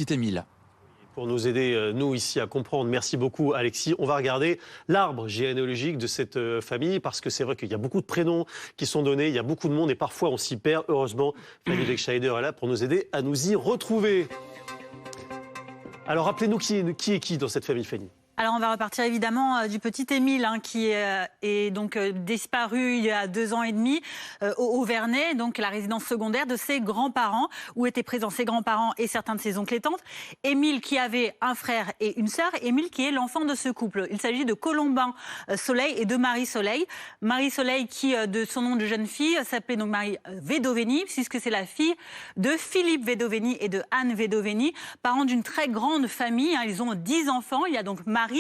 Petit Émile. Pour nous aider, nous, ici, à comprendre. Merci beaucoup, Alexis. On va regarder l'arbre généalogique de cette famille, parce que c'est vrai qu'il y a beaucoup de prénoms qui sont donnés, il y a beaucoup de monde, et parfois on s'y perd. Heureusement, Fanny Lechschneider est là pour nous aider à nous y retrouver. Alors, rappelez-nous qui est qui dans cette famille, Fanny? Alors on va repartir évidemment du petit Émile qui est donc disparu il y a 2 ans et demi au Vernet, donc la résidence secondaire de ses grands-parents, où étaient présents ses grands-parents et certains de ses oncles et tantes. Émile qui avait un frère et une sœur, Émile qui est l'enfant de ce couple. Il s'agit de Colombin Soleil et de Marie Soleil. Marie Soleil qui, de son nom de jeune fille, s'appelait donc Marie Vedoveny, puisque c'est la fille de Philippe Vedoveny et de Anne Vedoveny, parents d'une très grande famille. Ils ont 10 enfants. Il y a donc Marie.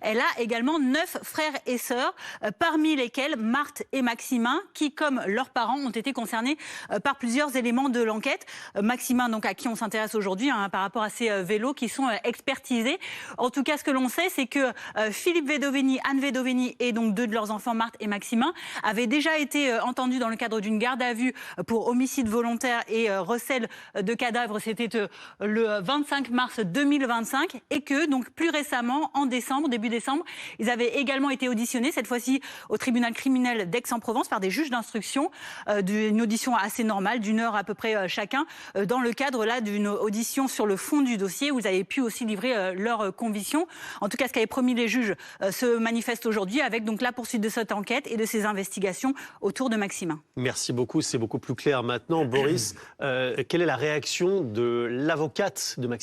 Elle a également 9 frères et sœurs, parmi lesquels Marthe et Maximin, qui, comme leurs parents, ont été concernés par plusieurs éléments de l'enquête. Maximin, donc, à qui on s'intéresse aujourd'hui, par rapport à ces vélos qui sont expertisés. En tout cas, ce que l'on sait, c'est que Philippe Vedoveny, Anne Vedoveny et donc 2 de leurs enfants, Marthe et Maximin, avaient déjà été entendus dans le cadre d'une garde à vue pour homicide volontaire et recel de cadavres. C'était le 25 mars 2025, et que, donc, plus récemment, en début décembre, ils avaient également été auditionnés, cette fois-ci au tribunal criminel d'Aix-en-Provence, par des juges d'instruction, d'une audition assez normale, d'1 heure à peu près chacun, dans le cadre là d'une audition sur le fond du dossier, où ils avaient pu aussi livrer leurs convictions. En tout cas, ce qu'avaient promis les juges se manifeste aujourd'hui, avec donc la poursuite de cette enquête et de ces investigations autour de Maximin. Merci beaucoup, c'est beaucoup plus clair maintenant. Boris, quelle est la réaction de l'avocate de Maximin ?